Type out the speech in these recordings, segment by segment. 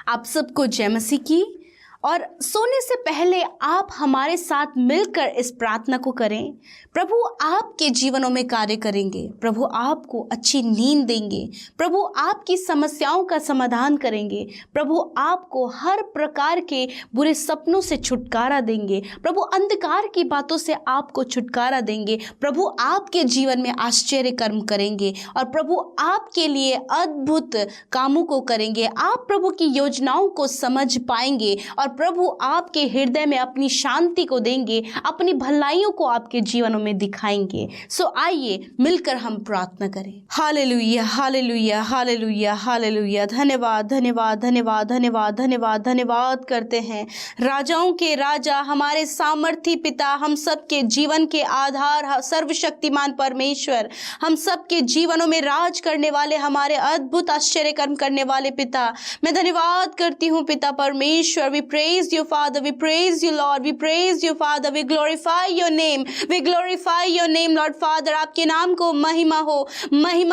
आप सबको जय मसीह की। और सोने से पहले आप हमारे साथ मिलकर इस प्रार्थना को करें। प्रभु आपके जीवनों में कार्य करेंगे, प्रभु आपको अच्छी नींद देंगे, प्रभु आपकी समस्याओं का समाधान करेंगे, प्रभु आपको हर प्रकार के बुरे सपनों से छुटकारा देंगे, प्रभु अंधकार की बातों से आपको छुटकारा देंगे, प्रभु आपके जीवन में आश्चर्य कर्म करेंगे और प्रभु आपके लिए अद्भुत कामों को करेंगे। आप प्रभु की योजनाओं को समझ पाएंगे और प्रभु आपके हृदय में अपनी शांति को देंगे, अपनी भलाइयों को आपके जीवनों में दिखाएंगे। सो आइए मिलकर हम प्रार्थना करें। Hallelujah, hallelujah, hallelujah, hallelujah. धन्यवाद, धन्यवाद, धन्यवाद, धन्यवाद, धन्यवाद, धन्यवाद करते हैं राजाओं के राजा, हमारे सामर्थी पिता, हम सबके जीवन के आधार, सर्वशक्तिमान परमेश्वर, हम सबके जीवनों में राज करने वाले, हमारे अद्भुत आश्चर्य कर्म करने वाले पिता, मैं धन्यवाद करती हूँ पिता परमेश्वर। We praise you Father, we praise you Lord, we praise you Father, we glorify your name, we glorify your name Lord Father। आपके नाम को महिमा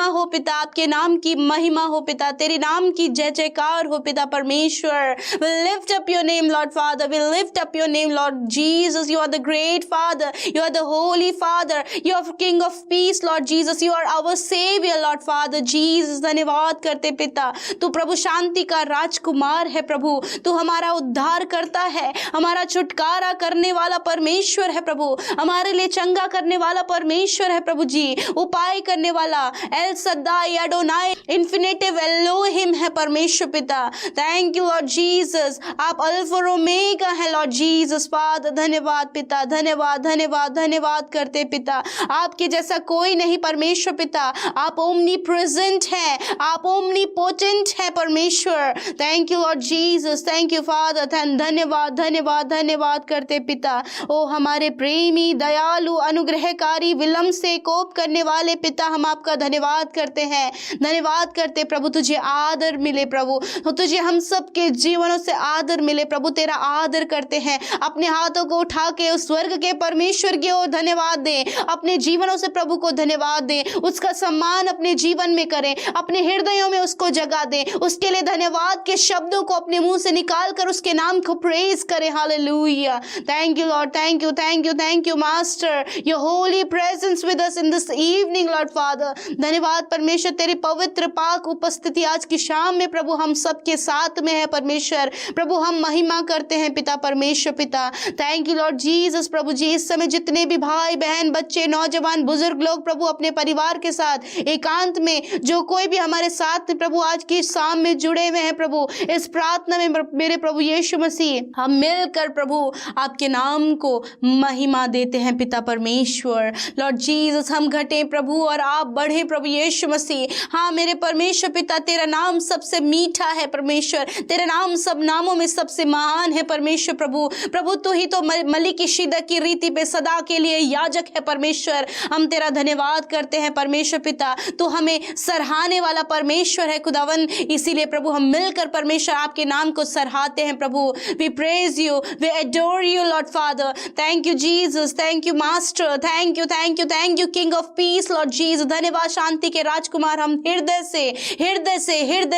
हो पिता, आपके नाम की महिमा हो पिता, तेरे नाम की जय जयकार हो पिता परमेश्वर। We lift up your name Lord Father, we lift up your name Lord Jesus, you are the great Father, you are the holy Father, you are King of peace Lord Jesus, you are our Savior Lord Father Jesus। धन्यवाद करते पिता, तू प्रभु शांति का राजकुमार है प्रभु, तू हमारा उद्धार करता है, हमारा छुटकारा करने वाला परमेश्वर है प्रभु, हमारे लिए चंगा करने वाला परमेश्वर है प्रभु जी, उपाय करने वाला एल सद्दाई एडोनाई इन्फिनिटिव एलोहिम है परमेश्वर पिता। थैंक यू लॉर्ड जीसस, आप अल्फा और ओमेगा है लॉर्ड जीसस फादर। धन्यवाद पिता, धन्यवाद, धन्यवाद, धन्यवाद करते पिता, आपके जैसा कोई नहीं परमेश्वर पिता, आप ओमनी प्रेजेंट है, आप ओमनी पोटेंट है परमेश्वर। Thank you Lord Jesus, thank you father. धन्यवाद, धन्यवाद, धन्यवाद करते पिता। ओ हमारे प्रेमी, दयालु, अनुग्रहकारी, विलंब से कोप करने वाले पिता, हम आपका धन्यवाद करते हैं, धन्यवाद करते प्रभु। तुझे आदर मिले प्रभु, तुझे हम सब के जीवनों से आदर मिले प्रभु, तेरा आदर करते हैं। अपने हाथों को उठा के उस स्वर्ग के परमेश्वर की ओर धन्यवाद दें, अपने जीवनों से प्रभु को धन्यवाद दें, उसका सम्मान अपने जीवन में करें, अपने हृदयों में उसको जगा दें, उसके लिए धन्यवाद के शब्दों को अपने मुंह से निकाल कर उसके नाम को प्रेज करें। Hallelujah. Thank you Lord, thank you, thank you, thank you master, your Holi presence with us in this evening Lord father. धन्यवाद परमेश्वर, तेरी पवित्र पाक उपस्थिति आज की शाम में प्रभु हम सबके साथ में है परमेश्वर। प्रभु हम महिमा करते हैं पिता परमेश्वर पिता। Thank you Lord Jesus. प्रभु जी इस समय जितने भी भाई बहन, बच्चे, नौजवान, बुजुर्ग लोग प्रभु अपने परिवार के साथ एकांत में, जो कोई भी हमारे साथ प्रभु आज की शाम में जुड़े हुए हैं प्रभु, इस प्रार्थना में मेरे प्रभु यीशु मसीह हम मिलकर प्रभु आपके नाम को महिमा देते हैं पिता परमेश्वर। लॉर्ड जीसस हम घटे प्रभु और आप बढ़े प्रभु यीशु मसीह। हाँ मेरे परमेश्वर पिता, तेरा नाम सबसे मीठा है परमेश्वर, तेरा नाम सब नामों में सबसे महान है परमेश्वर प्रभु। प्रभु तू ही तो मलिकिशिदक की रीति पे सदा के लिए याजक है परमेश्वर। हम तेरा धन्यवाद करते हैं परमेश्वर पिता, तू हमें सराहने वाला परमेश्वर है खुदावन। इसीलिए प्रभु हम मिलकर परमेश्वर आपके नाम को सराहते हैं प्रभु। We praise you, we adore you Lord Father। Thank you Jesus, thank you Master, thank you, thank you, thank you King of Peace Lord Jesus। धन्यवाद शांति के राजकुमार, हम हृदय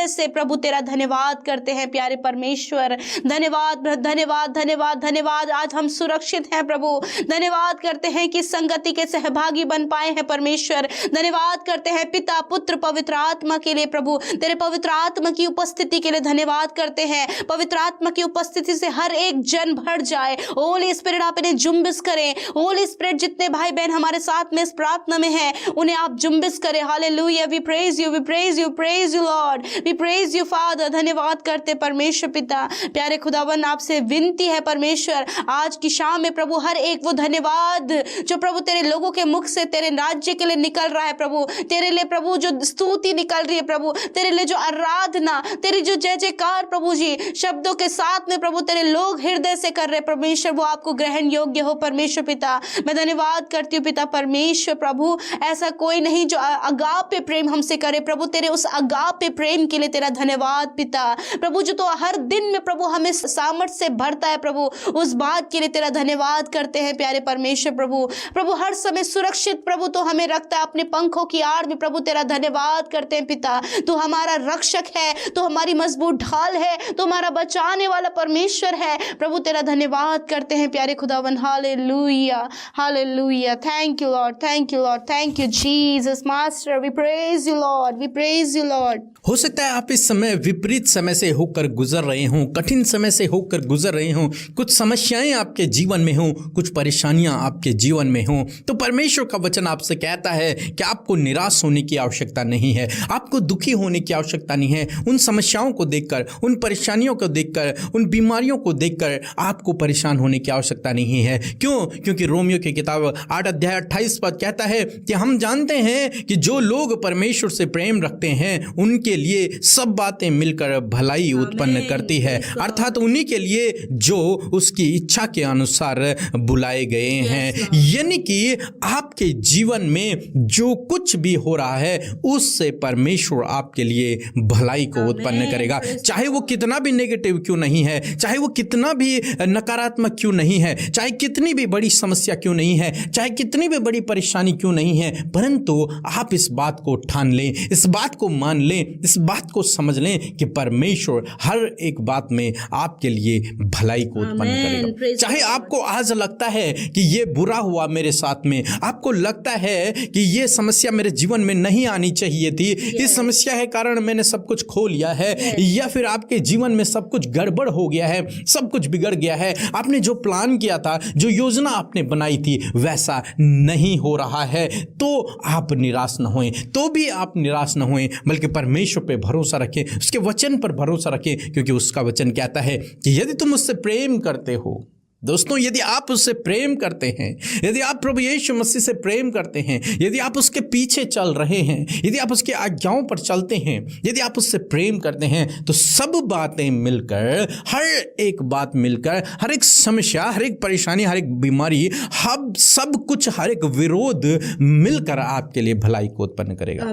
से प्रभु तेरा धन्यवाद करते हैं प्यारे परमेश्वर। धन्यवाद, धन्यवाद, धन्यवाद, धन्यवाद। आज हम सुरक्षित हैं प्रभु। धन्यवाद करते हैं कि संगति के सहभागी बन पाए हैं परमेश्वर। धन्यवाद करते हैं पिता, पुत्र, पवित्र आत्मा के लिए प्रभु, तेरे पवित्र आत्मा की उपस्थिति के लिए धन्यवाद करते हैं। पवित्र आत्मा की उपस्थिति से हर एक जन भर जाए। होली स्पिरिट आप इन्हें जुम्बिस करें। होली स्पिरिट जितने भाई बहन हमारे साथ में इस प्रार्थना में हैं, उन्हें आप जुम्बिस करें। Hallelujah. We praise you, we praise you, praise you lord, we praise you father. धन्यवाद करते परमेश्वर पिता। प्यारे खुदावन आपसे विनती है परमेश्वर, आज की शाम में प्रभु हर एक वो धन्यवाद जो प्रभु तेरे लोगों के मुख से तेरे राज्य के लिए निकल रहा है प्रभु, तेरे लिए प्रभु जो स्तुति निकल रही है प्रभु, तेरे लिए जो आराधना, तेरी जो जय जयकार प्रभु जी शब्दों के साथ में प्रभु तेरे लोग हृदय से कर रहे परमेश्वर, वो आपको ग्रहण योग्य हो परमेश्वर पिता। मैं धन्यवाद करती हूँ पिता परमेश्वर प्रभु, ऐसा कोई नहीं जो अगापे प्रेम हमसे करे प्रभु, तेरे उस अगापे प्रेम के लिए तेरा धन्यवाद पिता प्रभु, जो तो हर दिन में प्रभु हमें सामर्थ्य से भरता है प्रभु, उस बात के लिए तेरा धन्यवाद करते हैं प्यारे परमेश्वर प्रभु। प्रभु हर समय सुरक्षित प्रभु तो हमें रखता है अपने पंखों की आड़ में प्रभु, तेरा धन्यवाद करते हैं पिता। तू हमारा रक्षक है, तो हमारी मजबूत ढाल है, तो हमारा बचाने वाला परमेश्वर है प्रभु, तेरा धन्यवाद करते हैं प्यारे खुदावन। Hallelujah hallelujah, thank you Lord, thank you Lord, thank you Jesus master, we praise you lord, we praise you lord. हो सकता है आप इस समय विपरीत समय से होकर गुजर रहे हों, कठिन समय से होकर गुजर रहे हों, कुछ समस्याएं आपके जीवन में हों, कुछ परेशानियां आपके जीवन में हों, तो परमेश्वर का वचन आपसे कहता है कि आपको निराश होने की आवश्यकता नहीं है, आपको दुखी होने की आवश्यकता नहीं है। उन समस्याओं को देखकर, उन परेशानियों को देखकर, उन बीमारियों को देखकर आपको परेशान होने की आवश्यकता नहीं है। क्यों? क्योंकि रोमियो की किताब 8 अध्याय 28 पद कहता है कि हम जानते हैं कि जो लोग परमेश्वर से प्रेम रखते हैं उनके लिए सब बातें मिलकर भलाई उत्पन्न करती है, अर्थात उन्हीं के लिए जो उसकी इच्छा के अनुसार बुलाए गए हैं। यानी कि आपके जीवन में जो कुछ भी हो रहा है उससे परमेश्वर आपके लिए भलाई को उत्पन्न करेगा, चाहे वो कितना भी नेगेटिव क्यों नहीं है, चाहे वो कितना भी नकारात्मक क्यों नहीं है, चाहे कितनी भी बड़ी समस्या क्यों नहीं है, चाहे कितनी भी बड़ी परेशानी क्यों नहीं है, परंतु आप इस बात को ठान लें, इस बात को मान लें, इस बात को समझ लें कि परमेश्वर हर एक बात में आपके लिए भलाई को उत्पन्न करेगा। चाहे आपको आज लगता है कि ये बुरा हुआ मेरे साथ में, आपको लगता है कि ये समस्या मेरे जीवन में नहीं आनी चाहिए थी, इस समस्या के कारण मैंने सब कुछ खो लिया है, या फिर आपके जीवन में सब कुछ गड़बड़ हो गया है, सब कुछ बिगड़ गया है, आपने जो प्लान किया था, जो योजना आपने बनाई थी वैसा नहीं हो रहा है, तो आप निराश न होएं, तो भी आप निराश न होएं, बल्कि परमेश्वर पे भरोसा रखें, उसके वचन पर भरोसा रखें, क्योंकि उसका वचन कहता है कि यदि तुम उससे प्रेम करते हो, दोस्तों यदि आप उससे प्रेम करते हैं, यदि आप प्रभु यीशु मसीह से प्रेम करते हैं, यदि आप उसके पीछे चल रहे हैं, यदि आप उसकी आज्ञाओं पर चलते हैं, यदि आप उससे प्रेम करते हैं, तो सब बातें मिलकर, हर एक बात मिलकर, हर एक समस्या, हर एक परेशानी, हर एक बीमारी, हम सब कुछ, हर एक विरोध मिलकर आपके लिए भलाई को उत्पन्न करेगा।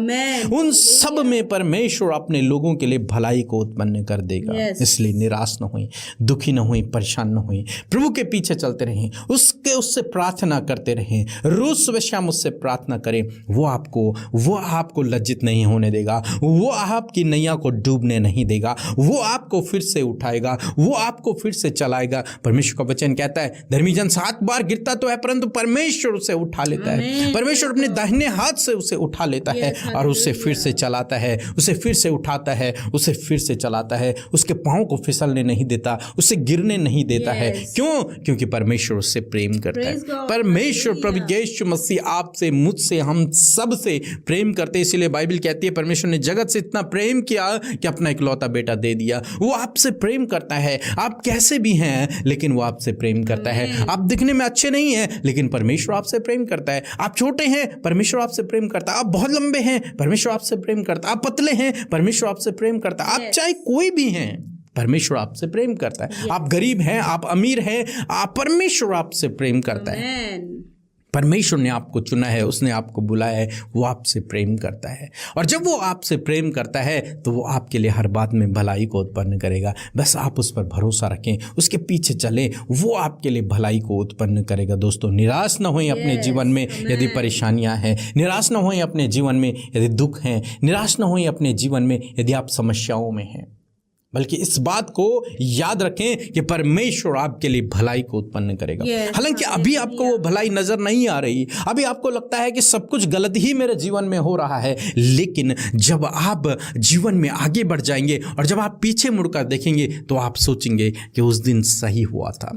उन सब में परमेश्वर अपने लोगों के लिए भलाई को उत्पन्न कर देगा। इसलिए निराश न हुई, दुखी न हुई, परेशान न हुई, प्रभु के पीछे चलते रहें, उससे प्रार्थना करते रहें, रोज सुबह शाम उससे प्रार्थना करें। वो आपको लज्जित नहीं होने देगा, वो आपकी नैया को डूबने नहीं देगा, वो आपको फिर से उठाएगा, वो आपको फिर से चलाएगा। परमेश्वर का वचन कहता है धर्मी जन 7 बार गिरता तो है परंतु परमेश्वर उसे उठा लेता है, परमेश्वर अपने दाहिने हाथ से उसे उठा लेता है और उसे फिर से चलाता है, उसे फिर से उठाता है, उसे फिर से चलाता है, उसके पांव को फिसलने नहीं देता, उसे गिरने नहीं देता है। क्यों? क्योंकि परमेश्वर उससे प्रेम करता है। परमेश्वर प्रभु यीशु मसीह आपसे, मुझसे, हम सब से प्रेम करते हैं। इसीलिए बाइबल कहती है परमेश्वर ने जगत से इतना प्रेम किया कि अपना इकलौता बेटा दे दिया। वो आपसे प्रेम करता है, आप कैसे भी हैं लेकिन वो आपसे प्रेम करता है। आप दिखने में अच्छे नहीं हैं लेकिन परमेश्वर आपसे प्रेम करता है। आप छोटे हैं, परमेश्वर आपसे प्रेम करता है। आप बहुत लंबे हैं, परमेश्वर आपसे प्रेम करता है। आप पतले हैं, परमेश्वर आपसे प्रेम करता है। आप चाहे कोई भी हैं, परमेश्वर आपसे प्रेम करता है। आप गरीब हैं, आप अमीर हैं, परमेश्वर आपसे प्रेम करता है। परमेश्वर ने आपको चुना है, उसने आपको बुलाया है, वो आपसे प्रेम करता है। और जब वो आपसे प्रेम करता है तो वो आपके लिए हर बात में भलाई को उत्पन्न करेगा। बस आप उस पर भरोसा रखें, उसके पीछे चलें, वो आपके लिए भलाई को उत्पन्न करेगा। दोस्तों निराश ना होएं अपने जीवन में यदि परेशानियां हैं, निराश ना होएं अपने जीवन में यदि दुख हैं, निराश ना होएं अपने जीवन में यदि आप समस्याओं में हैं, बल्कि इस बात को याद रखें कि परमेश्वर आपके लिए भलाई को उत्पन्न करेगा। हालांकि अभी आपको वो भलाई नजर नहीं आ रही, अभी आपको लगता है कि सब कुछ गलत ही मेरे जीवन में हो रहा है, लेकिन जब आप जीवन में आगे बढ़ जाएंगे और जब आप पीछे मुड़कर देखेंगे तो आप सोचेंगे कि उस दिन सही हुआ था।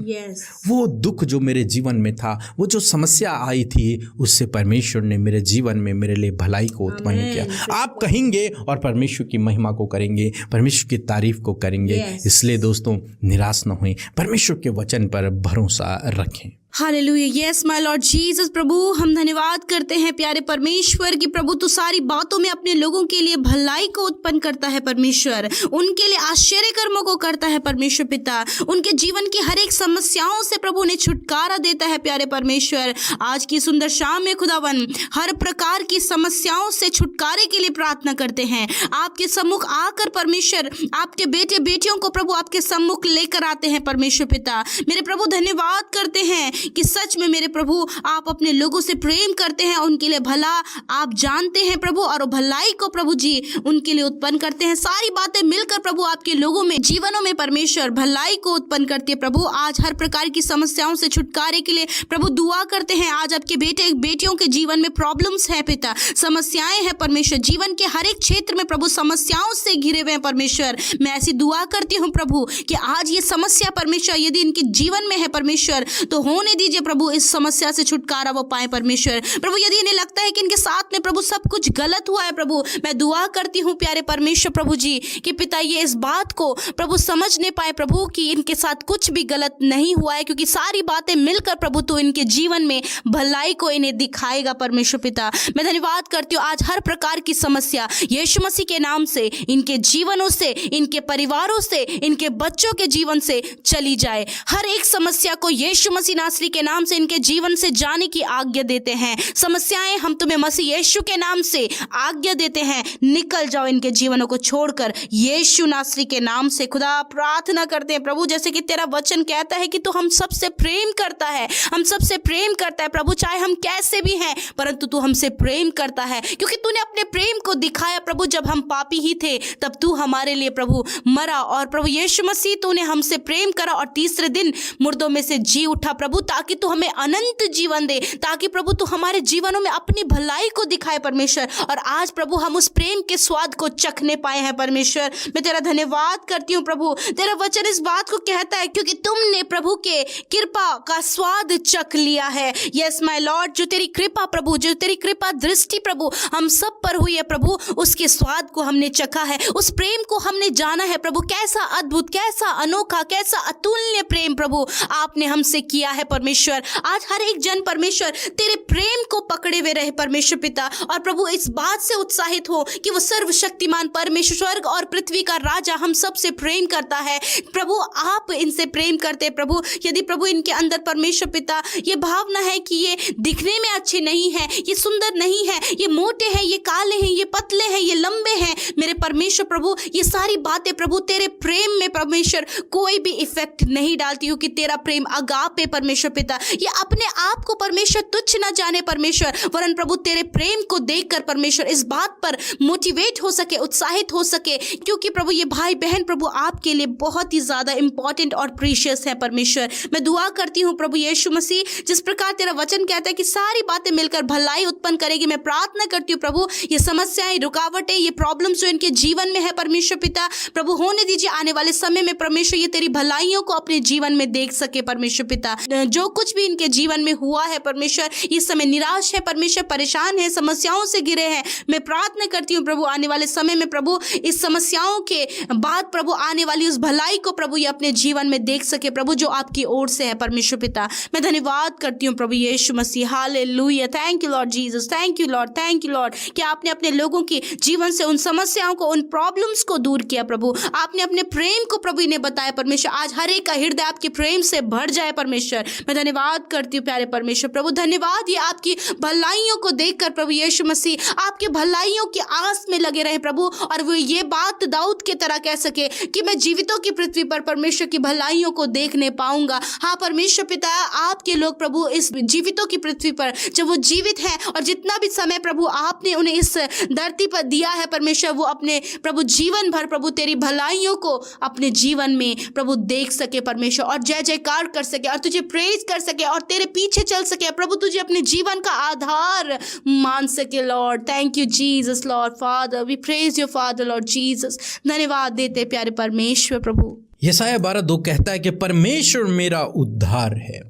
वो दुख जो मेरे जीवन में था, वो जो समस्या आई थी, उससे परमेश्वर ने मेरे जीवन में मेरे लिए भलाई को उत्पन्न किया। आप कहेंगे और परमेश्वर की महिमा को करेंगे, परमेश्वर की तारीफ को करेंगे। इसलिए दोस्तों निराश न होएं, परमेश्वर के वचन पर भरोसा रखें। Hallelujah, yes my Lord Jesus. प्रभु हम धन्यवाद करते हैं प्यारे परमेश्वर की प्रभु तू सारी बातों में अपने लोगों के लिए भलाई को उत्पन्न करता है परमेश्वर, उनके लिए आश्चर्य कर्मों को करता है परमेश्वर पिता, उनके जीवन की हर एक समस्याओं से प्रभु उन्हें छुटकारा देता है प्यारे परमेश्वर। आज की सुंदर शाम में खुदावन हर प्रकार की समस्याओं से छुटकारे के लिए प्रार्थना करते हैं। आपके सम्मुख आकर परमेश्वर आपके बेटे बेटियों को प्रभु आपके सम्मुख लेकर आते हैं परमेश्वर पिता। मेरे प्रभु धन्यवाद करते हैं कि सच में मेरे प्रभु आप अपने लोगों से प्रेम करते हैं, उनके लिए भला आप जानते हैं प्रभु, और भलाई को प्रभु जी उनके लिए उत्पन्न करते हैं। सारी बातें मिलकर प्रभु आपके लोगों में जीवनों में परमेश्वर भलाई को उत्पन्न करती है प्रभु। आज हर प्रकार की समस्याओं से छुटकारे के लिए प्रभु दुआ करते हैं। आज आपके बेटे बेटियों के जीवन में प्रॉब्लम्स है पिता, समस्याएं हैं परमेश्वर, जीवन के हर एक क्षेत्र में प्रभु समस्याओं से घिरे हुए हैं परमेश्वर। मैं ऐसी दुआ करती हूँ प्रभु कि आज ये समस्या परमेश्वर यदि इनके जीवन में है परमेश्वर तो होने दीजिए प्रभु, इस समस्या से छुटकारा वो पाए परमेश्वर। प्रभु यदि इन्हें लगता है कि इनके साथ में प्रभु सब कुछ गलत हुआ है प्रभु, मैं दुआ करती हूँ प्यारे परमेश्वर प्रभु जी कि पिता ये इस बात को प्रभु समझने पाए प्रभु कि इनके साथ कुछ भी गलत नहीं हुआ है, क्योंकि सारी बातें मिलकर प्रभु तो इनके जीवन में भलाई को इन्हें दिखाएगा परमेश्वर पिता। मैं धन्यवाद करती हूँ आज हर प्रकार की समस्या यीशु मसीह के नाम से इनके जीवनों से, इनके परिवारों से, इनके बच्चों के जीवन से चली जाए। हर एक समस्या को यीशु मसीह नासरी के नाम से इनके जीवन से जाने की आज्ञा देते हैं। समस्याएं हम तुम्हें मसीह यीशु के नाम से आज्ञा देते हैं, निकल जाओ इनके जीवनों को छोड़कर यीशु नासरी के नाम से। खुदा प्रार्थना करते हैं प्रभु, जैसे कि तेरा वचन कहता है कि तू हम सबसे प्रेम करता है, हम सबसे प्रेम करता है प्रभु, चाहे हम कैसे भी हैं परंतु तू हमसे प्रेम करता है, क्योंकि तूने अपने प्रेम को दिखाया प्रभु। जब हम पापी ही थे तब तू हमारे लिए प्रभु मरा, और प्रभु यीशु मसीह तूने हमसे प्रेम करा और तीसरे दिन मुर्दों में से जी उठा प्रभु, ताकि तू हमें अनंत जीवन दे, ताकि प्रभु तू हमारे जीवनों में अपनी भलाई को दिखाए परमेश्वर। और आज प्रभु हम उस प्रेम के स्वाद को चखने पाए हैं परमेश्वर। मैं तेरा धन्यवाद करती हूँ प्रभु, तेरा वचन इस बात को कहता है क्योंकि तुमने प्रभु के कृपा का स्वाद चख लिया है। यस माय लॉर्ड, जो तेरी कृपा प्रभु, जो तेरी कृपा दृष्टि प्रभु हम सब पर हुई है प्रभु, उसके स्वाद को हमने चखा है, उस प्रेम को हमने जाना है प्रभु। कैसा अद्भुत, कैसा अनोखा, कैसा अतुल्य प्रेम प्रभु आपने हमसे किया है परमेश्वर। आज हर एक जन परमेश्वर तेरे प्रेम को पकड़े हुए रहे परमेश्वर पिता, और प्रभु इस बात से उत्साहित हो कि वो सर्वशक्तिमान परमेश्वर, स्वर्ग और पृथ्वी का राजा हम सब से प्रेम करता है प्रभु। आप इनसे प्रेम करते हैं प्रभु। यदि प्रभु इनके अंदर परमेश्वर पिता ये भावना है कि ये दिखने में अच्छे नहीं है, ये सुंदर नहीं है, ये मोटे हैं, ये काले हैं, ये पतले हैं, ये लंबे हैं, मेरे परमेश्वर प्रभु ये सारी बातें प्रभु तेरे प्रेम में परमेश्वर कोई भी इफेक्ट नहीं डालती हो, कि तेरा प्रेम अगापे परमेश्वर पिता ये अपने आप को परमेश्वर तुच्छ ना जाने परमेश्वर, वरन प्रभु तेरे प्रेम को देखकर परमेश्वर इस बात पर मोटिवेट हो सके, उत्साहित हो सके, क्योंकि प्रभु ये भाई बहन प्रभु आपके लिए बहुत ही ज्यादा इंपॉर्टेंट और प्रीशियस है परमेश्वर। मैं दुआ करती हूँ प्रभु यीशु मसीह, जिस प्रकार तेरा वचन कहता है कि सारी बातें मिलकर भलाई उत्पन्न करेगी, मैं प्रार्थना करती हूँ प्रभु ये समस्याएं, रुकावटें, ये प्रॉब्लम्स जो इनके जीवन में है परमेश्वर पिता प्रभु होने दीजिए आने वाले समय में परमेश्वर ये तेरी भलाइयों को अपने जीवन में देख सके परमेश्वर पिता। जो कुछ भी इनके जीवन में हुआ है परमेश्वर, इस समय निराश है परमेश्वर, परेशान है, समस्याओं से घिरे हैं, मैं प्रार्थना करती हूँ प्रभु आने वाले समय में प्रभु इस समस्याओं के बाद प्रभु आने वाली उस भलाई को प्रभु ये अपने जीवन में देख सके प्रभु, जो आपकी ओर से है परमेश्वर पिता। मैं धन्यवाद करती हूँ प्रभु यीशु मसीह। Hallelujah, thank you Lord Jesus, thank you Lord, thank you Lord कि आपने अपने लोगों की जीवन से उन समस्याओं को, उन प्रॉब्लम्स को दूर किया प्रभु। आपने अपने प्रेम को प्रभु इन्हें बताया परमेश्वर। आज हर एक का हृदय आपके प्रेम से भर जाए परमेश्वर। मैं धन्यवाद करती हूँ प्यारे परमेश्वर प्रभु, धन्यवाद ये आपकी भलाइयों को देखकर प्रभु यीशु मसीह आपके भलाइयों की आस में लगे रहे प्रभु, और वो ये बात दाऊद के तरह कह सके कि मैं जीवितों की पृथ्वी पर परमेश्वर की भलाइयों को देखने पाऊंगा। हाँ परमेश्वर पिता, आपके लोग प्रभु इस जीवितों की पृथ्वी पर जब वो जीवित हैं और जितना भी समय प्रभु आपने उन्हें इस धरती पर दिया है परमेश्वर, वो अपने प्रभु जीवन भर प्रभु तेरी भलाइयों को अपने जीवन में प्रभु देख सके परमेश्वर, और जय जयकार कर सके और तुझे प्रेज कर सके और तेरे पीछे चल सके प्रभु, तुझे अपने जीवन का आधार मान सके lord. Thank you Jesus lord father, we praise your father Lord Jesus. धन्यवाद देते प्यारे परमेश्वर प्रभु। यशायाह 12:2 कहता है कि परमेश्वर मेरा उद्धार है।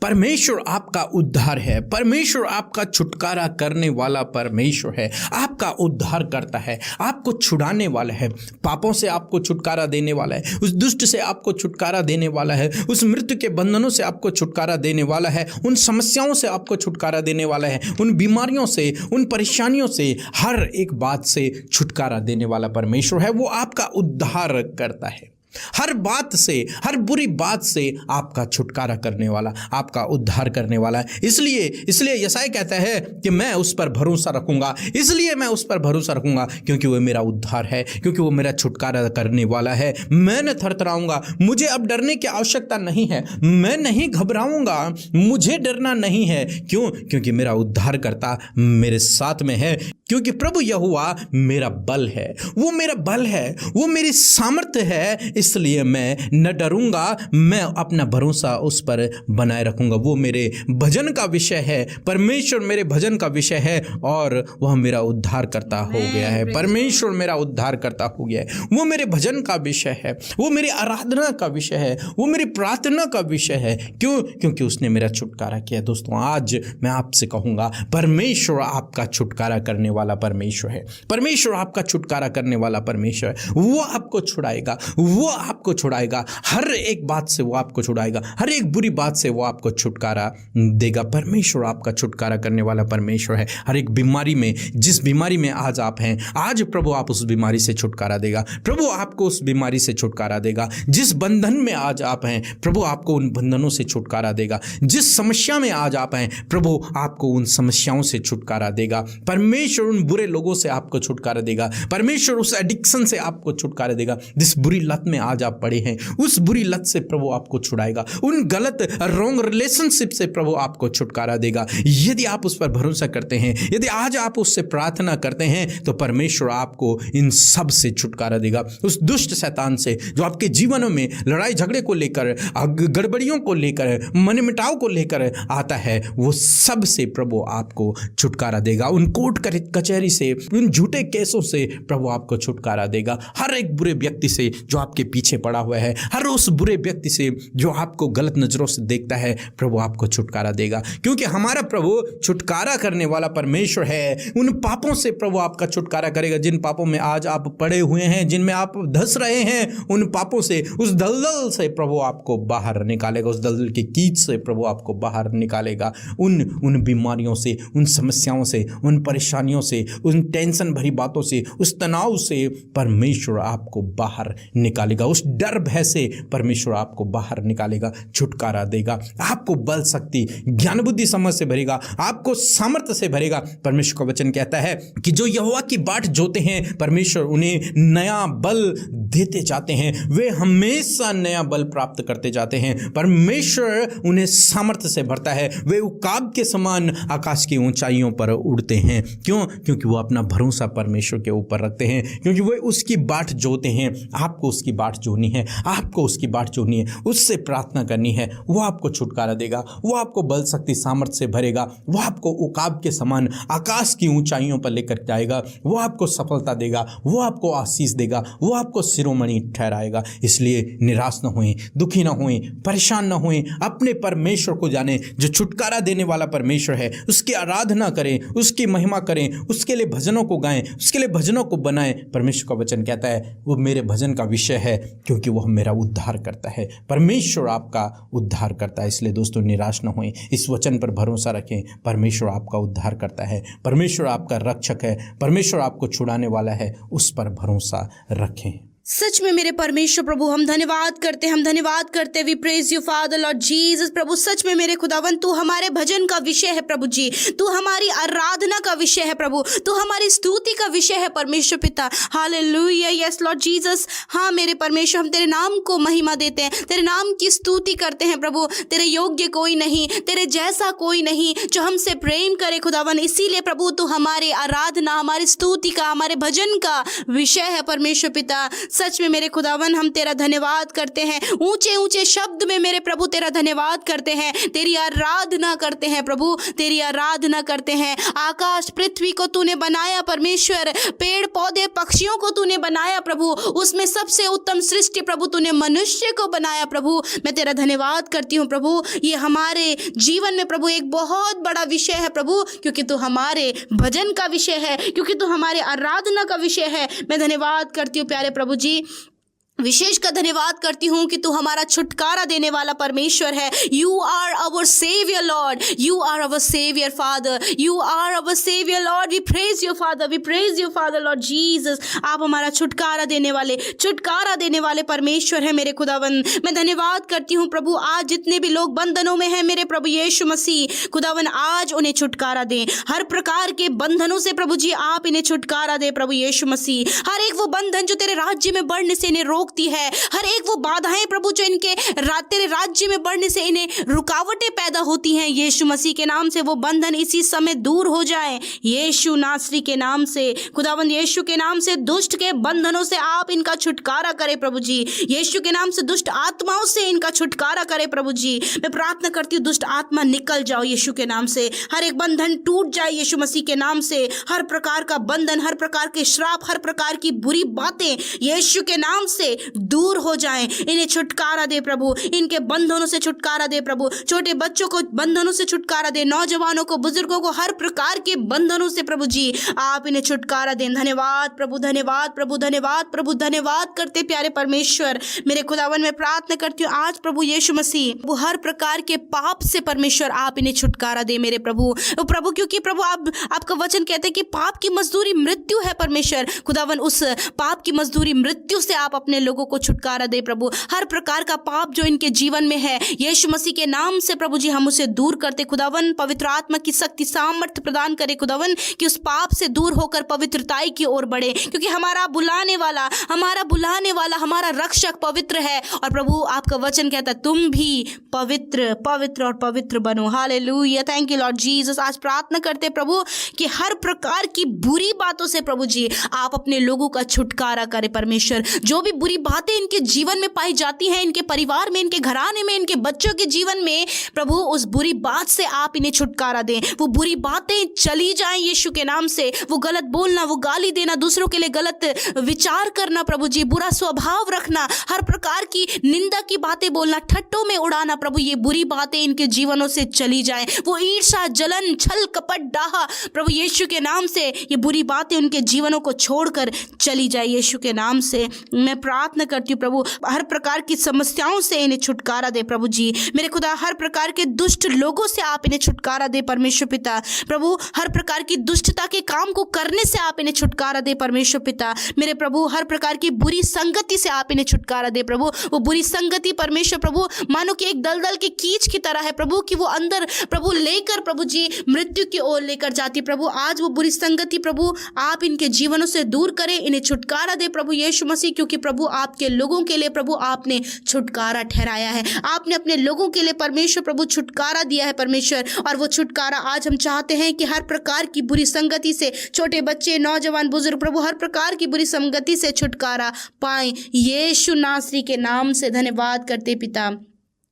परमेश्वर आपका उद्धार है। परमेश्वर आपका छुटकारा करने वाला परमेश्वर है। आपका उद्धार करता है, आपको छुड़ाने वाला है, पापों से आपको छुटकारा देने वाला है, उस दुष्ट से आपको छुटकारा देने वाला है, उस मृत्यु के बंधनों से आपको छुटकारा देने वाला है, उन समस्याओं से आपको छुटकारा देने वाला है, उन बीमारियों से, उन परेशानियों से, हर एक बात से छुटकारा देने वाला परमेश्वर है। वो आपका उद्धार करता है। हर बात से, हर बुरी बात से आपका छुटकारा करने वाला, आपका उद्धार करने वाला है। इसलिए यशायाह कहता है कि मैं उस पर भरोसा रखूंगा, इसलिए मैं उस पर भरोसा रखूंगा क्योंकि वो मेरा उद्धार है, क्योंकि वो मेरा छुटकारा करने वाला है। मैं न थरथराऊंगा, मुझे अब डरने की आवश्यकता नहीं है, मैं नहीं घबराऊंगा, मुझे डरना नहीं है। क्यों? क्योंकि मेरा उद्धारकर्ता मेरे साथ में है, क्योंकि प्रभु यहोवा मेरा बल है, वो मेरा बल है, वो मेरी सामर्थ्य है। इसलिए मैं न डरूंगा, मैं अपना भरोसा उस पर बनाए रखूंगा। वो मेरे भजन का विषय है, परमेश्वर मेरे भजन का विषय है और वह मेरा उद्धार करता हो गया है। परमेश्वर मेरा उद्धार करता हो गया है। वो मेरे भजन का विषय है, वो मेरी आराधना का विषय है, वो मेरी प्रार्थना का विषय है। क्यों? क्योंकि उसने मेरा छुटकारा किया। दोस्तों, आज मैं आपसे कहूंगा, परमेश्वर आपका छुटकारा करने वाला परमेश्वर है। परमेश्वर आपका छुटकारा करने वाला परमेश्वर है। वो आपको छुड़ाएगा, वो आपको छुड़ाएगा, हर एक बात से वो आपको छुड़ाएगा, हर एक बुरी बात से वो आपको छुटकारा देगा। परमेश्वर आपका छुटकारा करने वाला परमेश्वर है। हर एक बीमारी में, जिस बीमारी में आज आप हैं, आज प्रभु आप उस बीमारी से छुटकारा देगा। प्रभु आपको उस बीमारी से छुटकारा देगा। जिस बंधन में आज आप हैं, प्रभु आपको उन बंधनों से छुटकारा देगा। जिस समस्या में आज आप हैं, प्रभु आपको उन समस्याओं से छुटकारा देगा। परमेश्वर उन बुरे लोगों से आपको छुटकारा देगा। परमेश्वर उस एडिक्शन से आपको छुटकारा देगा। जिस बुरी लत में आज आप पड़े हैं, उस बुरी लत से प्रभु आपको छुड़ाएगा। उन गलत रॉन्ग रिलेशनशिप से प्रभु आपको छुटकारा देगा। यदि आप उस पर भरोसा करते हैं, यदि आज आप उससे प्रार्थना करते हैं, तो परमेश्वर आपको इन सब से छुटकारा देगा। उस दुष्ट शैतान से जो आपके जीवनों में लड़ाई झगड़े को लेकर, गड़बड़ियों को लेकर, मनमुटाव को लेकर आता है, वो सब से प्रभु आपको छुटकारा देगा। उन कोर्ट कचहरी से, उन झूठे केसों से प्रभु आपको छुटकारा देगा। हर एक बुरे व्यक्ति से जो आपके पीछे पड़ा हुआ है, हर उस बुरे व्यक्ति से जो आपको गलत नजरों से देखता है, प्रभु आपको छुटकारा देगा। क्योंकि हमारा प्रभु छुटकारा करने वाला परमेश्वर है। उन पापों से प्रभु आपका छुटकारा करेगा जिन पापों में आज आप पड़े हुए हैं, जिनमें आप धंस रहे हैं। उन पापों से, उस दलदल से प्रभु आपको बाहर निकालेगा। उस दलदल की कीच से प्रभु आपको बाहर निकालेगा। उन बीमारियों से, उन समस्याओं से, उन परेशानियों से, उन टेंशन भरी बातों से, उस तनाव से परमेश्वर आपको बाहर निकालेगा। उस डर भय से परमेश्वर आपको बाहर निकालेगा, छुटकारा देगा। आपको बल, शक्ति, ज्ञान, बुद्धि, समझ से भरेगा, आपको सामर्थ्य से भरेगा। परमेश्वर का वचन कहता है कि जो यहोवा की बाट जोते हैं, परमेश्वर उन्हें नया बल देते जाते हैं। वे हमेशा नया बल प्राप्त करते जाते हैं। परमेश्वर उन्हें सामर्थ्य से भरता है। वे उकाब के समान आकाश की ऊंचाइयों पर उड़ते हैं। क्यों? क्योंकि वो अपना भरोसा परमेश्वर के ऊपर रखते हैं, क्योंकि वे उसकी बाट जोते हैं। आपको उसकी बाट जोनी है, आपको उसकी बाट जोनी है, उससे प्रार्थना करनी है। वो आपको छुटकारा देगा, वो आपको बल, शक्ति, सामर्थ्य से भरेगा। वो आपको उकाब के समान आकाश की ऊंचाइयों पर लेकर जाएगा। वो आपको सफलता देगा, वो आपको आशीष देगा, वो आपको शिरोमणि ठहराएगा। इसलिए निराश न होएं, दुखी न होएं, परेशान न होएं। अपने परमेश्वर को जानें जो छुटकारा देने वाला परमेश्वर है। उसकी आराधना करें, उसकी महिमा करें, उसके लिए भजनों को गाएं, उसके लिए भजनों को बनाएं। परमेश्वर का वचन कहता है वो मेरे भजन का विषय है, क्योंकि वह मेरा उद्धार करता है। परमेश्वर आपका उद्धार करता है। इसलिए दोस्तों, निराश न होएं, इस वचन पर भरोसा रखें। परमेश्वर आपका उद्धार करता है, परमेश्वर आपका रक्षक है, परमेश्वर आपको छुड़ाने वाला है। उस पर भरोसा रखें। सच में मेरे परमेश्वर प्रभु, हम धन्यवाद करते we praise you father Lord Jesus. प्रभु सच में मेरे खुदावन, तू हमारे भजन का विषय है प्रभु जी, तू हमारी आराधना का विषय है प्रभु, तू हमारी स्तुति का विषय है परमेश्वर पिता। Hallelujah, yes Lord Jesus. हाँ मेरे परमेश्वर, हम तेरे नाम को महिमा देते हैं, तेरे नाम की स्तुति करते हैं प्रभु। तेरे योग्य कोई नहीं, तेरे जैसा कोई नहीं जो हमसे प्रेम करे खुदावन। इसीलिए प्रभु तू हमारी आराधना, हमारी स्तुति का, हमारे भजन का विषय है परमेश्वर पिता। सच में मेरे खुदावन हम तेरा धन्यवाद करते हैं, ऊंचे ऊंचे शब्द में मेरे प्रभु तेरा धन्यवाद करते हैं, तेरी आराधना करते हैं प्रभु, तेरी आराधना करते हैं। आकाश पृथ्वी को तूने बनाया परमेश्वर, पेड़ पौधे पक्षियों को तूने बनाया प्रभु, उसमें सबसे उत्तम सृष्टि प्रभु तूने मनुष्य को बनाया प्रभु। मैं तेरा धन्यवाद करती हूँ प्रभु, ये हमारे जीवन में प्रभु एक बहुत बड़ा विषय है प्रभु, क्योंकि तू हमारे भजन का विषय है, क्योंकि तू हमारे आराधना का विषय है। मैं धन्यवाद करती हूँ प्यारे प्रभु जी, विशेष का धन्यवाद करती हूँ कि तू हमारा छुटकारा देने वाला परमेश्वर है। You are our saviour lord, you are our saviour father, you are our saviour lord. We praise you father, we praise you father Lord Jesus. आप हमारा छुटकारा देने वाले परमेश्वर है मेरे खुदावन। मैं धन्यवाद करती हूँ प्रभु, आज जितने भी लोग बंधनों में हैं मेरे प्रभु यीशु मसीह खुदावन, आज उन्हें छुटकारा दें हर प्रकार के बंधनों से प्रभु जी, आप इन्हें छुटकारा दें प्रभु यीशु मसीह। हर एक वो बंधन जो तेरे राज्य में बढ़ने से इन्हें रोकती है, हर एक वो बाधाएं प्रभु जो इनके तेरे राज्य में बढ़ने से इन्हें रुकावटें पैदा होती हैं, यीशु मसीह के नाम से वो बंधन इसी समय दूर हो जाएं। यीशु नासरी के नाम से खुदावंद, यीशु के नाम से दुष्ट के बंधनों से आप इनका छुटकारा करें प्रभु जी। यीशु के नाम से दुष्ट आत्माओं से इनका छुटकारा करें प्रभु जी। मैं प्रार्थना करती हूँ दुष्ट आत्मा निकल जाओ यीशु के नाम से, हर एक बंधन टूट जाए यीशु मसीह के नाम से। हर प्रकार का बंधन, हर प्रकार के श्राप, हर प्रकार की बुरी बातें यीशु के नाम से दूर हो जाएं। इन्हें छुटकारा दे प्रभु, इनके बंधनों से छुटकारा दे प्रभु। छोटे बच्चों को बंधनों से छुटकारा दे, नौजवानों को, बुजुर्गों को, हर प्रकार के बंधनों से प्रभु जी आप इन्हें छुटकारा दें। धन्यवाद प्रभु, धन्यवाद प्रभु, धन्यवाद प्रभु, धन्यवाद करते प्यारे परमेश्वर मेरे खुदावन। मैं प्रार्थना करती हूँ आज प्रभु यीशु मसीह, वो हर प्रकार के पाप से परमेश्वर आप इन्हें छुटकारा दे मेरे प्रभु। प्रभु क्योंकि प्रभु आपका वचन कहते हैं कि पाप की मजदूरी मृत्यु है परमेश्वर खुदावन, उस पाप की मजदूरी मृत्यु से आप अपने लोगों को छुटकारा दे प्रभु। हर प्रकार का पाप जो इनके जीवन में है यीशु मसीह के नाम से प्रभु जी हम उसे दूर करते खुदावन। पवित्र आत्मा की शक्ति सामर्थ्य प्रदान करे खुदावन कि उस पाप से दूर होकर पवित्रताई की ओर बढ़े, क्योंकि हमारा बुलाने वाला, हमारा रक्षक पवित्र है। और प्रभु आपका वचन कहता है तुम भी पवित्र पवित्र और पवित्र बनो। Hallelujah, thank you Lord Jesus. आज प्रार्थना करते प्रभु कि हर प्रकार की बुरी बातों से प्रभु जी आप अपने लोगों का छुटकारा करें परमेश्वर। जो भी बुरी बातें इनके जीवन में पाई जाती हैं, इनके परिवार में, इनके घराने में, इनके बच्चों के जीवन में प्रभु, उस बुरी बात से आप इन्हें छुटकारा दें। वो बुरी बातें चली जाएं यीशु के नाम से। वो गलत बोलना, वो गाली देना, दूसरों के लिए गलत विचार करना प्रभु जी, बुरा स्वभाव रखना, हर प्रकार की निंदा की बातें बोलना, ठट्टों में उड़ाना प्रभु, ये बुरी बातें इनके जीवनों से चली जाएं। वो ईर्ष्या, जलन, छल, कपट, डाहा प्रभु यीशु के नाम से ये बुरी बातें उनके जीवनों को छोड़कर चली जाए यीशु के नाम से। मैं प्रार्थना करती हूँ प्रभु हर प्रकार की समस्याओं से इन्हें छुटकारा दे प्रभु जी मेरे खुदा। हर प्रकार के दुष्ट लोगों से आप इन्हें छुटकारा दे परमेश्वर पिता। प्रभु हर प्रकार की दुष्टता के काम को करने से आप इन्हें छुटकारा दे परमेश्वर पिता मेरे प्रभु। हर प्रकार की बुरी संगति से आप इन्हें छुटकारा दे प्रभु। वो बुरी संगति परमेश्वर प्रभु मानो कि एक दलदल की कीच की तरह है प्रभु, कि वो अंदर प्रभु लेकर प्रभु जी मृत्यु की ओर लेकर जाती प्रभु। आज वो बुरी संगति प्रभु आप इनके जीवनों से दूर करें, इन्हें छुटकारा दे प्रभु यीशु मसीह, क्योंकि प्रभु आपके लोगों के लिए प्रभु आपने छुटकारा ठहराया है। आपने अपने लोगों के लिए परमेश्वर प्रभु छुटकारा दिया है परमेश्वर। और वो छुटकारा आज हम चाहते हैं कि हर प्रकार की बुरी संगति से छोटे बच्चे, नौजवान, बुजुर्ग प्रभु हर प्रकार की बुरी संगति से छुटकारा पाएं यीशु नासरी के नाम से। धन्यवाद करते पिता।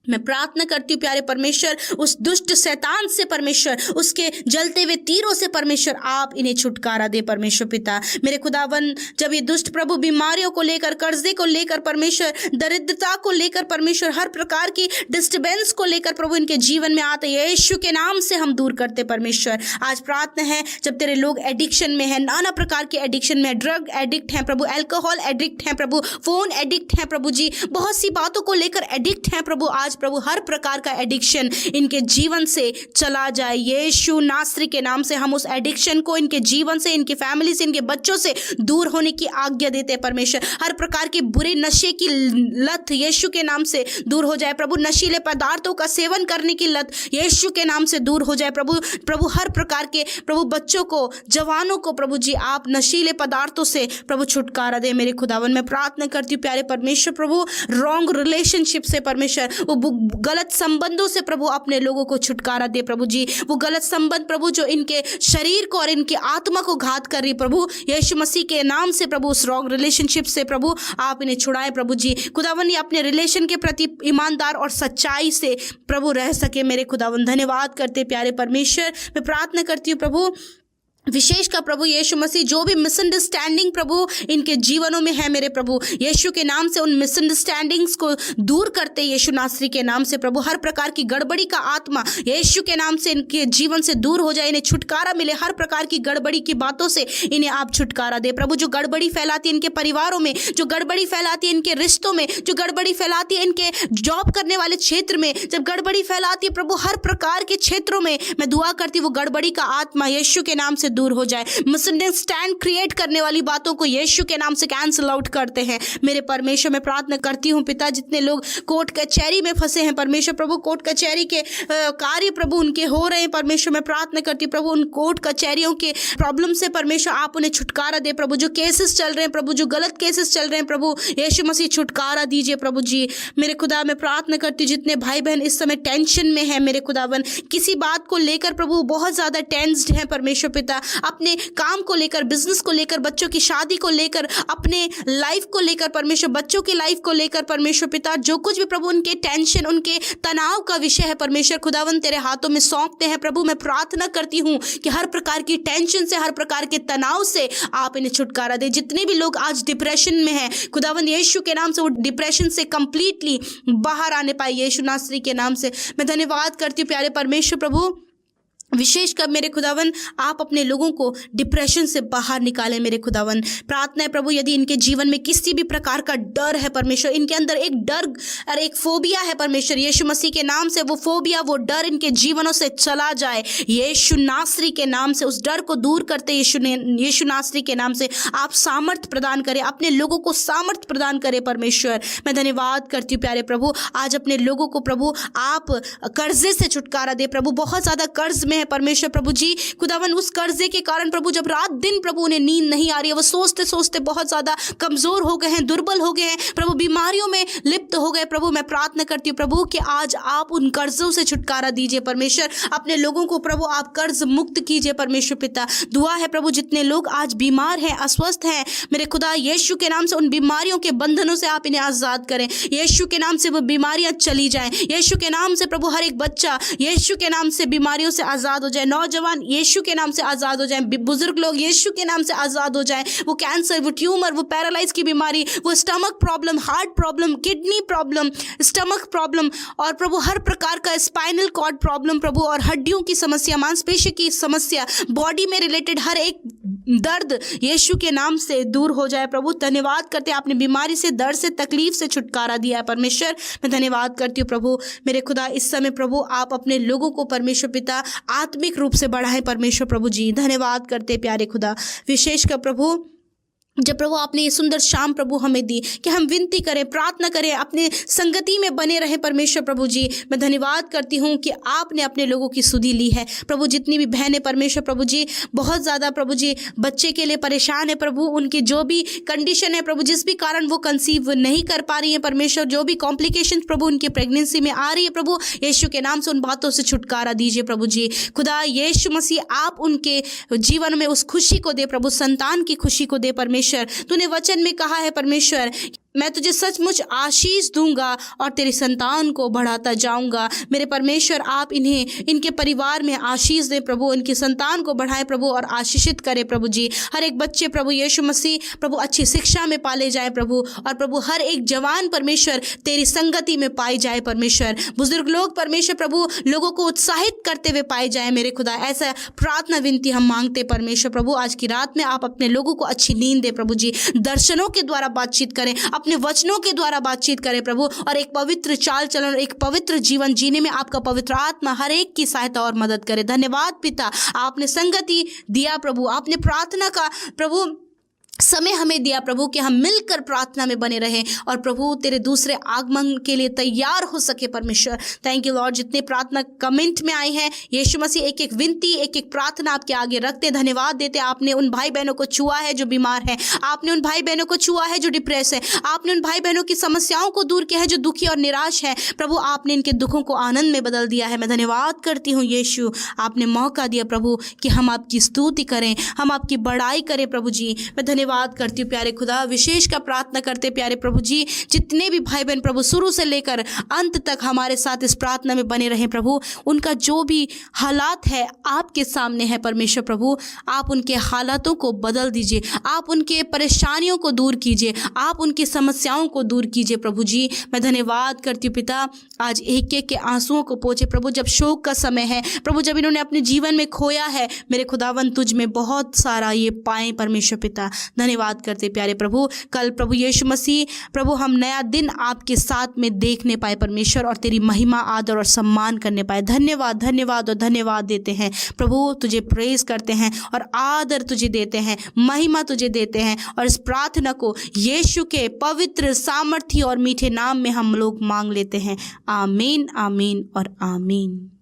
मैं प्रार्थना करती हूँ प्यारे परमेश्वर, उस दुष्ट शैतान से परमेश्वर, उसके जलते हुए तीरों से परमेश्वर आप इन्हें छुटकारा दे परमेश्वर पिता मेरे खुदावन। जब ये दुष्ट प्रभु बीमारियों को लेकर, कर्जे को लेकर परमेश्वर, दरिद्रता को लेकर परमेश्वर, हर प्रकार की डिस्टर्बेंस को लेकर प्रभु इनके जीवन में आते यीशु के नाम से हम दूर करते परमेश्वर। आज प्रार्थना है जब तेरे लोग एडिक्शन में है, नाना प्रकार के एडिक्शन में, ड्रग एडिक्ट हैं प्रभु, अल्कोहल एडिक्ट हैं प्रभु, फोन एडिक्ट हैं प्रभु जी, बहुत सी बातों को लेकर एडिक्ट हैं प्रभु। आज प्रभु हर प्रकार का एडिक्शन इनके जीवन से चला जाए यीशु नासरी के नाम से। हम उस एडिक्शन को इनके जीवन से, इनकी फैमिली से, इनके बच्चों से दूर होने की आज्ञा देते हैं परमेश्वर। हर प्रकार के बुरे नशे की लत यीशु के नाम से दूर हो जाए प्रभु। नशीले पदार्थों का सेवन करने की लत यीशु के नाम से दूर हो जाए प्रभु। प्रभु हर प्रकार के प्रभु बच्चों को, जवानों को प्रभु जी आप नशीले पदार्थों से प्रभु छुटकारा दे मेरे खुदावन। मैं प्रार्थना करती हूँ प्यारे परमेश्वर प्रभु रॉन्ग रिलेशनशिप से परमेश्वर, वो वो गलत संबंधों से प्रभु अपने लोगों को छुटकारा दे प्रभु जी। वो गलत संबंध प्रभु जो इनके शरीर को और इनकी आत्मा को घात कर रही प्रभु, यीशु मसीह के नाम से प्रभु उस रॉन्ग रिलेशनशिप से प्रभु आप इन्हें छुड़ाएं प्रभु जी। खुदावन ये अपने रिलेशन के प्रति ईमानदार और सच्चाई से प्रभु रह सके मेरे खुदावन। धन्यवाद करते प्यारे परमेश्वर। मैं प्रार्थना करती हूँ प्रभु विशेष का प्रभु यीशु मसीह जो भी मिसअंडरस्टैंडिंग प्रभु इनके जीवनों में है मेरे प्रभु, यीशु के नाम से उन मिसअंडरस्टैंडिंग्स को दूर करते यीशु नासरी के नाम से प्रभु। हर प्रकार की गड़बड़ी का आत्मा यीशु के नाम से इनके जीवन से दूर हो जाए, इन्हें छुटकारा मिले। हर प्रकार की गड़बड़ी की बातों से इन्हें आप छुटकारा दे प्रभु। जो गड़बड़ी फैलाती है इनके परिवारों में, जो गड़बड़ी फैलाती है इनके रिश्तों में, जो गड़बड़ी फैलाती है इनके जॉब करने वाले क्षेत्र में, जब गड़बड़ी फैलाती है प्रभु हर प्रकार के क्षेत्रों में, मैं दुआ करती हूँ वो गड़बड़ी का आत्मा यीशु के नाम से दूर हो जाए। मिसअंडरस्टैंड क्रिएट करने वाली बातों को यीशु के नाम से कैंसिल आउट करते हैं मेरे परमेश्वर। मैं प्रार्थना करती हूँ पिता जितने लोग कोर्ट कचहरी में फंसे हैं परमेश्वर प्रभु, कोर्ट कचहरी के कार्य प्रभु उनके हो रहे हैं परमेश्वर, मैं प्रार्थना करती हूँ प्रभु उन कोर्ट कचहरियों के प्रॉब्लम से परमेश्वर आप उन्हें छुटकारा दे प्रभु। जो केसेस चल रहे हैं प्रभु, जो गलत केसेस चल रहे हैं प्रभु, यीशु मसीह छुटकारा दीजिए प्रभु जी। मेरे खुदा मैं प्रार्थना करती हूँ जितने भाई बहन इस समय टेंशन में है मेरे खुदावन, किसी बात को लेकर प्रभु बहुत ज्यादा टेंस्ड है परमेश्वर पिता, अपने काम को लेकर, बिजनेस को लेकर, बच्चों की शादी को लेकर, अपने लाइफ को लेकर परमेश्वर, बच्चों की लाइफ को लेकर परमेश्वर पिता, जो कुछ भी प्रभु उनके टेंशन, उनके तनाव का विषय है परमेश्वर खुदावन तेरे हाथों में सौंपते हैं प्रभु। मैं प्रार्थना करती हूँ कि हर प्रकार की टेंशन से, हर प्रकार के तनाव से आप इन्हें छुटकारा दे। जितने भी लोग आज डिप्रेशन में हैं खुदावन यीशु के नाम से वो डिप्रेशन से कंप्लीटली बाहर आने पाए यीशु नासरी के नाम से। मैं धन्यवाद करती हूँ प्यारे परमेश्वर प्रभु विशेष कर मेरे खुदावन आप अपने लोगों को डिप्रेशन से बाहर निकालें मेरे खुदावन। प्रार्थना है प्रभु यदि इनके जीवन में किसी भी प्रकार का डर है परमेश्वर, इनके अंदर एक डर और एक फोबिया है परमेश्वर, यीशु मसीह के नाम से वो फोबिया, वो डर इनके जीवनों से चला जाए यीशु नासरी के नाम से। उस डर को दूर करते यीशु नासरी के नाम से आप सामर्थ प्रदान करें, अपने लोगों को सामर्थ प्रदान करें परमेश्वर। मैं धन्यवाद करती हूँ प्यारे प्रभु आज अपने लोगों को प्रभु आप कर्जे से छुटकारा दे प्रभु। बहुत ज़्यादा कर्ज में परमेश्वर प्रभु जी खुदावन, उस कर्जे के कारण प्रभु जब रात दिन प्रभु उन्हें नींद नहीं आ रही है, वो सोचते सोचते बहुत ज्यादा कमजोर हो गए हैं, दुर्बल हो गए हैं प्रभु, बीमारियों में लिप्त हो गए प्रभु। मैं प्रार्थना करती हूँ प्रभु कि आज आप उन कर्जों से छुटकारा दीजिए परमेश्वर, अपने लोगों को प्रभु आप कर्ज मुक्त कीजिए परमेश्वर पिता। दुआ है प्रभु जितने लोग आज बीमार हैं, अस्वस्थ हैं मेरे खुदा यीशु के नाम से उन बीमारियों के बंधनों से आप इन्हें आजाद करें, यीशु के नाम से वो बीमारियां चली जाएं, यीशु के नाम से प्रभु हर एक बच्चा यीशु के नाम से बीमारियों से आजाद हो जाए, नौजवान यीशु के नाम से आजाद हो जाए, बुजुर्ग लोग यीशु के नाम से आजाद हो जाए। वो कैंसर, वो ट्यूमर, वो पैरालाइज की बीमारी, वो stomach problem, heart problem, kidney problem, stomach problem और प्रभु हर प्रकार का स्पाइनल कॉर्ड प्रॉब्लम प्रभु और हड्डियों की समस्या, मांसपेशी की समस्या, बॉडी में रिलेटेड हर एक दर्द यीशु के नाम से दूर हो जाए प्रभु। धन्यवाद करते हैं आपने बीमारी से, दर्द से, तकलीफ से छुटकारा दिया है परमेश्वर। मैं धन्यवाद करती हूँ प्रभु मेरे खुदा इस समय प्रभु आप अपने लोगों को परमेश्वर पिता आत्मिक रूप से बढ़ाएं परमेश्वर प्रभु जी। धन्यवाद करते प्यारे खुदा विशेष कर प्रभु जब प्रभु आपने ये सुंदर शाम प्रभु हमें दी कि हम विनती करें, प्रार्थना करें, अपने संगति में बने रहें परमेश्वर प्रभु जी। मैं धन्यवाद करती हूँ कि आपने अपने लोगों की सुधि ली है प्रभु। जितनी भी बहनें परमेश्वर प्रभु जी बहुत ज़्यादा प्रभु जी बच्चे के लिए परेशान है प्रभु, उनकी जो भी कंडीशन है प्रभु, जिस भी कारण वो कंसीव नहीं कर पा रही है परमेश्वर, जो भी कॉम्प्लिकेशन प्रभु उनकी प्रेगनेंसी में आ रही है प्रभु, यीशु के नाम से उन बातों से छुटकारा दीजिए प्रभु जी। खुदा यीशु मसीह आप उनके जीवन में उस खुशी को दे प्रभु, संतान की खुशी को दे परमेश्वर। तूने वचन में कहा है परमेश्वर मैं तुझे सचमुच आशीष दूंगा और तेरी संतान को बढ़ाता जाऊंगा। मेरे परमेश्वर आप इन्हें, इनके परिवार में आशीष दें प्रभु, इनकी संतान को बढ़ाएं प्रभु और आशीषित करें प्रभु जी। हर एक बच्चे प्रभु यीशु मसीह प्रभु अच्छी शिक्षा में पाले जाए प्रभु, और प्रभु हर एक जवान परमेश्वर तेरी संगति में पाए जाए परमेश्वर। बुजुर्ग लोग परमेश्वर प्रभु लोगों को उत्साहित करते हुए पाए जाए मेरे खुदा। ऐसा प्रार्थना विनती हम मांगते परमेश्वर प्रभु। आज की रात में आप अपने लोगों को अच्छी नींद दे प्रभु जी, दर्शनों के द्वारा बातचीत करें, अपने वचनों के द्वारा बातचीत करें प्रभु, और एक पवित्र चाल चलन, एक पवित्र जीवन जीने में आपका पवित्र आत्मा हर एक की सहायता और मदद करे। धन्यवाद पिता, आपने संगति दिया प्रभु, आपने प्रार्थना का प्रभु समय हमें दिया प्रभु कि हम मिलकर प्रार्थना में बने रहें और प्रभु तेरे दूसरे आगमन के लिए तैयार हो सके। परमेश्वर थैंक यू लॉर्ड, जितने प्रार्थना कमेंट में आई हैं यीशु मसीह एक एक विनती, एक एक प्रार्थना आपके आगे रखते, धन्यवाद देते। आपने उन भाई बहनों को छुआ है जो बीमार है, आपने उन भाई बहनों को छुआ है जो डिप्रेस है, आपने उन भाई बहनों की समस्याओं को दूर किया है जो दुखी और निराश है। प्रभु आपने इनके दुखों को आनंद में बदल दिया है। मैं धन्यवाद करती हूँ यीशु, आपने मौका दिया प्रभु कि हम आपकी स्तुति करें, हम आपकी बड़ाई करें। प्रभु जी मैं धन्यवाद करती हूँ प्यारे खुदा, विशेष का प्रार्थना करते प्यारे प्रभु जी, जितने भी भाई बहन प्रभु शुरू से लेकर अंत तक हमारे साथ इस प्रार्थना में बने रहें प्रभु, उनका जो भी हालात है आपके सामने है परमेश्वर प्रभु, आप उनके हालातों को बदल दीजिए, आप उनके परेशानियों को दूर कीजिए, आप उनकी समस्याओं को दूर कीजिए। प्रभु जी मैं धन्यवाद करती हूँ पिता, आज एक एक के आंसुओं को पोंछे प्रभु, जब शोक का समय है प्रभु, जब इन्होंने अपने जीवन में खोया है मेरे खुदावन, तुझ में बहुत सारा ये पाएं परमेश्वर पिता। धन्यवाद करते प्यारे प्रभु, कल प्रभु यीशु मसीह प्रभु हम नया दिन आपके साथ में देखने पाए परमेश्वर, और तेरी महिमा आदर और सम्मान करने पाए। धन्यवाद धन्यवाद और धन्यवाद देते हैं प्रभु, तुझे प्रेज करते हैं और आदर तुझे देते हैं, महिमा तुझे देते हैं। और इस प्रार्थना को यीशु के पवित्र सामर्थी और मीठे नाम में हम लोग मांग लेते हैं। आमीन आमीन और आमीन।